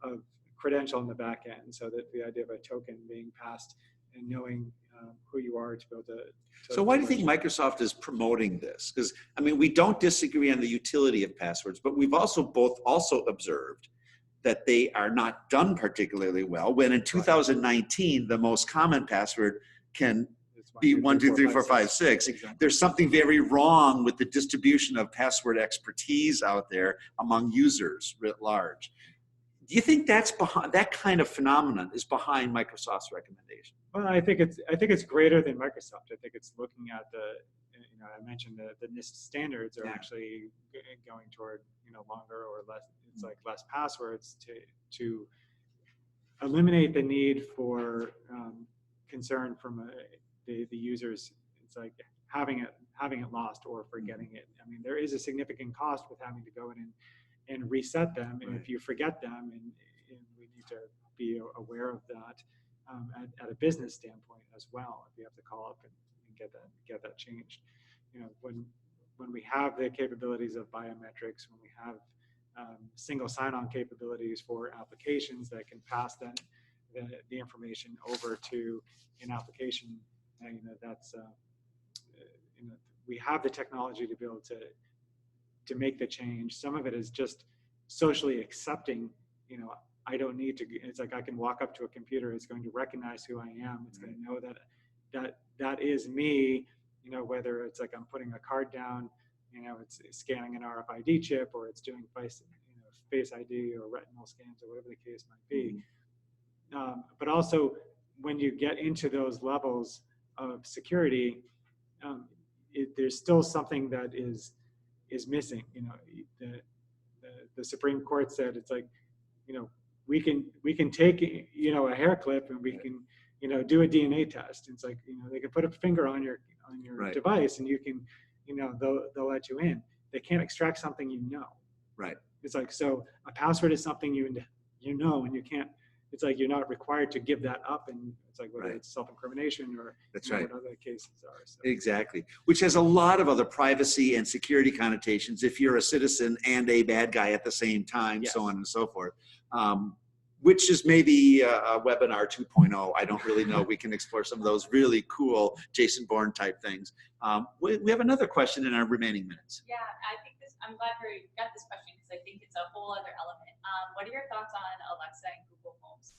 [SPEAKER 3] of credential in the back end, so that the idea of a token being passed and knowing who you are to be able to.
[SPEAKER 2] So why do you think Microsoft is promoting this? Because we don't disagree on the utility of passwords, but we've also observed that they are not done particularly well. When in 2019, the most common password can be 1, 2, 3, 4, 5, 6.
[SPEAKER 3] Exactly.
[SPEAKER 2] There's something very wrong with the distribution of password expertise out there among users writ large. Do you think that's behind that kind of phenomenon is behind Microsoft's recommendation?
[SPEAKER 3] Well, I think it's greater than Microsoft. I think it's looking at I mentioned the NIST standards are actually going toward longer or less. It's like less passwords to eliminate the need for concern from the users. It's like having it lost or forgetting it. There is a significant cost with having to go in and reset them, and if you forget them, and we need to be aware of that at a business standpoint as well. If you have to call up and get that changed, when we have the capabilities of biometrics, when we have single sign-on capabilities for applications that can pass the information over to an application, that's we have the technology to be able to make the change. Some of it is just socially accepting, I don't need to, it's like I can walk up to a computer, it's going to recognize who I am, it's going to know that is me, whether it's like I'm putting a card down, it's scanning an RFID chip, or it's doing face ID or retinal scans, or whatever the case might be. But also when you get into those levels of security, there's still something that is missing. The Supreme Court said it's like, we can take a hair clip and we can do a DNA test. It's like they can put a finger on your
[SPEAKER 2] Right.
[SPEAKER 3] device and you can they'll let you in. They can't extract something
[SPEAKER 2] Right.
[SPEAKER 3] It's like, so a password is something and you can't. It's like you're not required to give that up, and it's like whether it's self-incrimination or
[SPEAKER 2] That's right.
[SPEAKER 3] what other cases are. So.
[SPEAKER 2] Exactly, which has a lot of other privacy and security connotations if you're a citizen and a bad guy at the same time,
[SPEAKER 3] Yes.
[SPEAKER 2] so on and so forth. Which is maybe a webinar 2.0. I don't really know. We can explore some of those really cool Jason Bourne type things. We have another question in our remaining minutes.
[SPEAKER 4] Yeah, I'm glad we got this question because I think it's a whole other element. What are your thoughts on Alexa and Google Homes?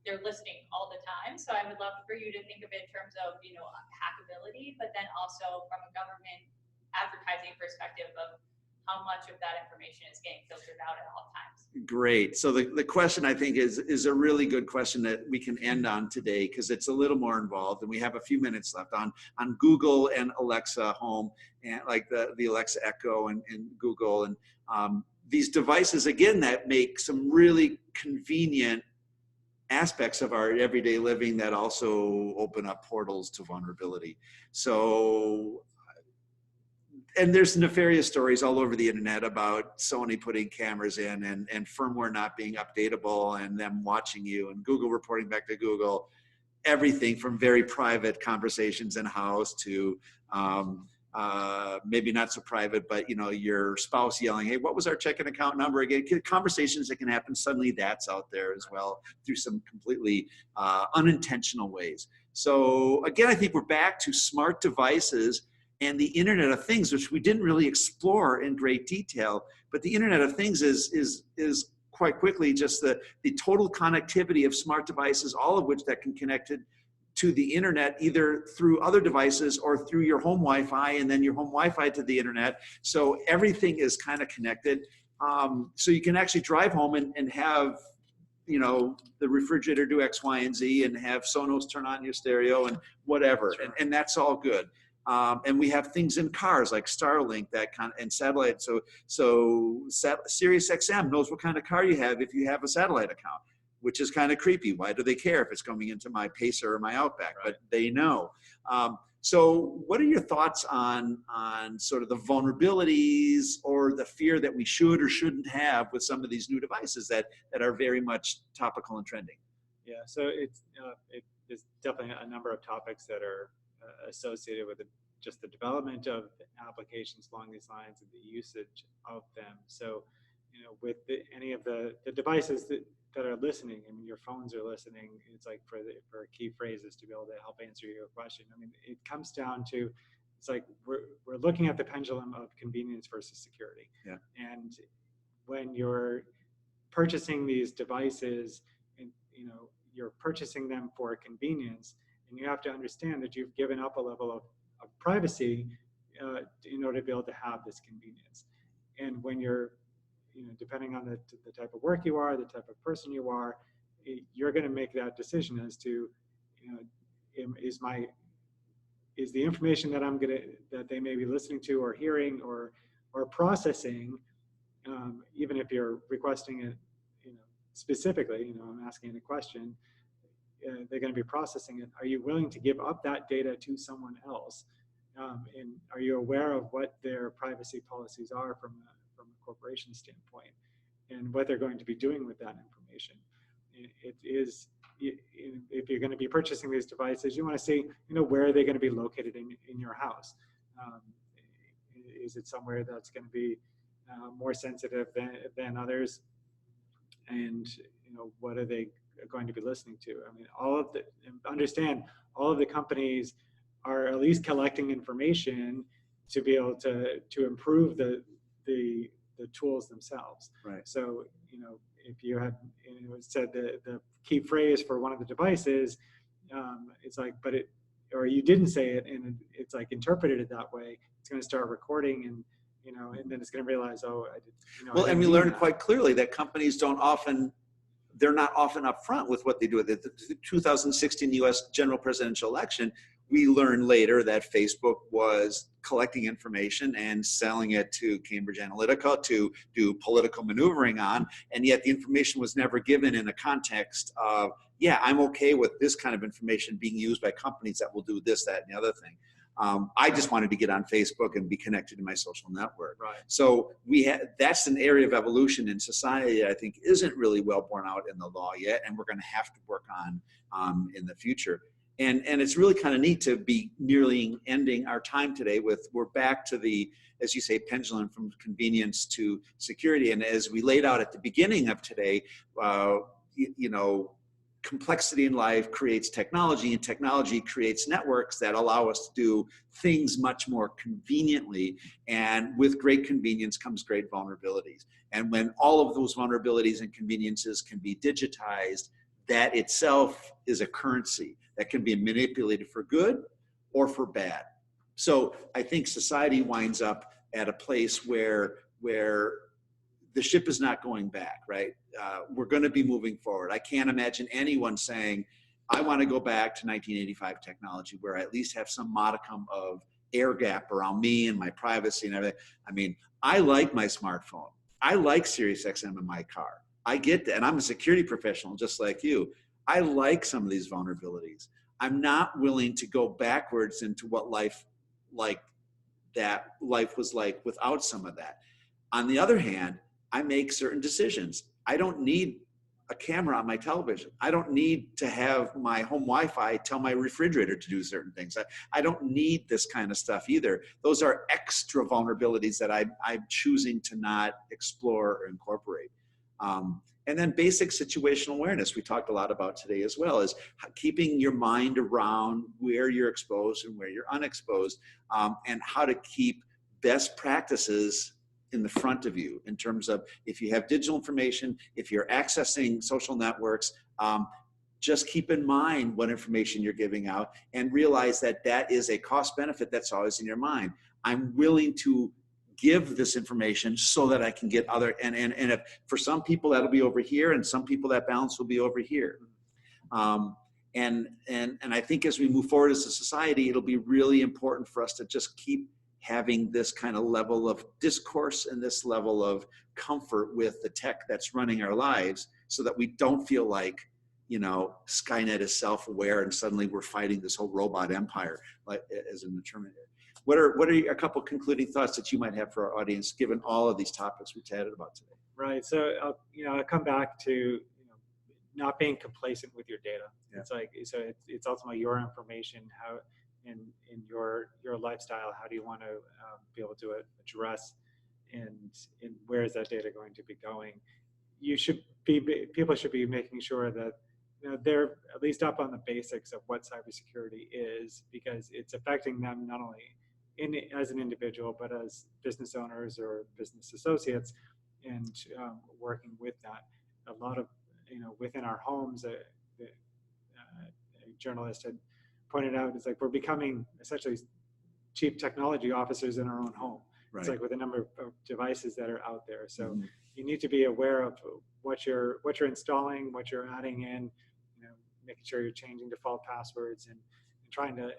[SPEAKER 4] They're listening all the time, so I would love for you to think of it in terms of hackability, but then also from a government advertising perspective of how much of that information is getting filtered out at all times.
[SPEAKER 2] Great. So the question, I think, is a really good question that we can end on today, because it's a little more involved, and we have a few minutes left on Google and Alexa Home, and like the Alexa Echo and Google, and these devices, again, that make some really convenient aspects of our everyday living that also open up portals to vulnerability. So, and there's nefarious stories all over the internet about Sony putting cameras in and firmware not being updatable and them watching you, and Google reporting back to Google, everything from very private conversations in house to maybe not so private, but your spouse yelling, "Hey, what was our checking account number again?" Conversations that can happen, suddenly that's out there as well through some completely unintentional ways. So again, I think we're back to smart devices and the Internet of Things, which we didn't really explore in great detail. But the Internet of Things is quite quickly just the total connectivity of smart devices, all of which that can to the internet, either through other devices or through your home Wi-Fi, and then your home Wi-Fi to the internet. So everything is kind of connected. So you can actually drive home and have, you know, the refrigerator do X, Y, and Z, and have Sonos turn on your stereo and whatever, and that's all good. And we have things in cars like Starlink, that kind of, and satellite. So Sirius XM knows what kind of car you have if you have a satellite account, which is kind of creepy. Why do they care if it's coming into my Pacer or my Outback? Right. But they know. So what are your thoughts on sort of the vulnerabilities or the fear that we should or shouldn't have with some of these new devices that are very much topical and trending?
[SPEAKER 3] Yeah, so there's definitely a number of topics that are associated with just the development of applications along these lines and the usage of them. So, you know, with any of the devices that are listening, I mean, your phones are listening. It's like for key phrases to be able to help answer your question. I mean, it comes down to, it's like we're looking at the pendulum of convenience versus security.
[SPEAKER 2] Yeah.
[SPEAKER 3] And when you're purchasing these devices, and you know, you're purchasing them for convenience, and you have to understand that you've given up a level of privacy in order to be able to have this convenience. And when you're, you know, depending on the type of work you are, the type of person you are, you're going to make that decision as to, you know, is the information that they may be listening to or hearing or processing, even if you're requesting it, you know, specifically, you know, I'm asking a question, they're going to be processing it. Are you willing to give up that data to someone else? And are you aware of what their privacy policies are from a corporation standpoint, and what they're going to be doing with that information? It is, if you're going to be purchasing these devices, you want to see, you know, where are they going to be located in your house? Is it somewhere that's going to be more sensitive than others? And, you know, what are they going to be listening to? I mean, understand all of the companies are at least collecting information to be able to improve the tools themselves.
[SPEAKER 2] Right.
[SPEAKER 3] So, you know, if you had, you know, said the key phrase for one of the devices, it's like, or you didn't say it, and it's like interpreted it that way, it's going to start recording, and, you know, and then it's going to realize, oh, I did, you know.
[SPEAKER 2] Well, and we learned quite clearly that companies they're not often upfront with what they do. The 2016 U.S. general presidential election, we learned later that Facebook was collecting information and selling it to Cambridge Analytica to do political maneuvering on, and yet the information was never given in a context of, yeah, I'm okay with this kind of information being used by companies that will do this, that, and the other thing. I just wanted to get on Facebook and be connected to my social network.
[SPEAKER 3] Right.
[SPEAKER 2] So that's an area of evolution in society that I think isn't really well borne out in the law yet, and we're going to have to work on in the future. And it's really kind of neat to be nearly ending our time today we're back to the, as you say, pendulum from convenience to security. And as we laid out at the beginning of today, you know, complexity in life creates technology, and technology creates networks that allow us to do things much more conveniently. And with great convenience comes great vulnerabilities. And when all of those vulnerabilities and conveniences can be digitized, that itself is a currency that can be manipulated for good or for bad. So I think society winds up at a place where the ship is not going back, right? We're going to be moving forward. I can't imagine anyone saying, I want to go back to 1985 technology where I at least have some modicum of air gap around me and my privacy and everything. I mean, I like my smartphone. I like Sirius XM in my car. I get that. And I'm a security professional just like you. I like some of these vulnerabilities. I'm not willing to go backwards into what life was like without some of that. On the other hand, I make certain decisions. I don't need a camera on my television. I don't need to have my home Wi-Fi tell my refrigerator to do certain things. I don't need this kind of stuff either. Those are extra vulnerabilities that I'm choosing to not explore or incorporate. And then basic situational awareness, we talked a lot about today as well, is keeping your mind around where you're exposed and where you're unexposed, and how to keep best practices in the front of you in terms of if you have digital information, if you're accessing social networks, just keep in mind what information you're giving out and realize that that is a cost benefit that's always in your mind. I'm willing to give this information so that I can get other, and if for some people that'll be over here, and some people that balance will be over here. And I think as we move forward as a society, it'll be really important for us to just keep having this kind of level of discourse and this level of comfort with the tech that's running our lives, so that we don't feel like, you know, Skynet is self-aware and suddenly we're fighting this whole robot empire, like as in the Terminator. What are a couple concluding thoughts that you might have for our audience, given all of these topics we've chatted about today?
[SPEAKER 3] Right. So I'll come back to not being complacent with your data. Yeah. It's like, so it's ultimately your information. How in your lifestyle, how do you want to be able to address and where is that data going to be going? People should be making sure that they're at least up on the basics of what cybersecurity is, because it's affecting them not only as an individual, but as business owners or business associates, and working with that. A lot of, within our homes, a journalist had pointed out, it's like we're becoming essentially chief technology officers in our own home. Right. It's like with the number of devices that are out there. So you need to be aware of what you're installing, what you're adding in, making sure you're changing default passwords and trying to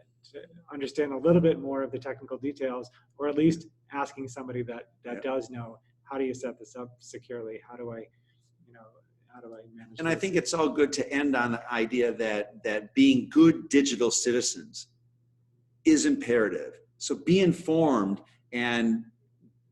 [SPEAKER 3] understand a little bit more of the technical details, or at least asking somebody that does know, how do you set this up securely? How do I manage
[SPEAKER 2] And
[SPEAKER 3] this?
[SPEAKER 2] I think it's all good to end on the idea that being good digital citizens is imperative. So be informed and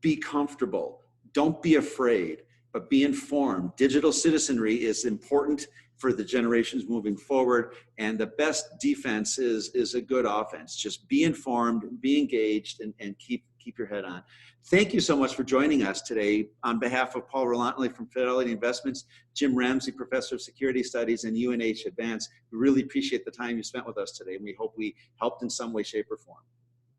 [SPEAKER 2] be comfortable. Don't be afraid, but be informed. Digital citizenry is important for the generations moving forward, and the best defense is a good offense. Just be informed, be engaged, and keep your head on. Thank you so much for joining us today. On behalf of Paul Rolanti from Fidelity Investments, Jim Ramsay, Professor of Security Studies, and UNH Advanced, we really appreciate the time you spent with us today, and we hope we helped in some way, shape, or form.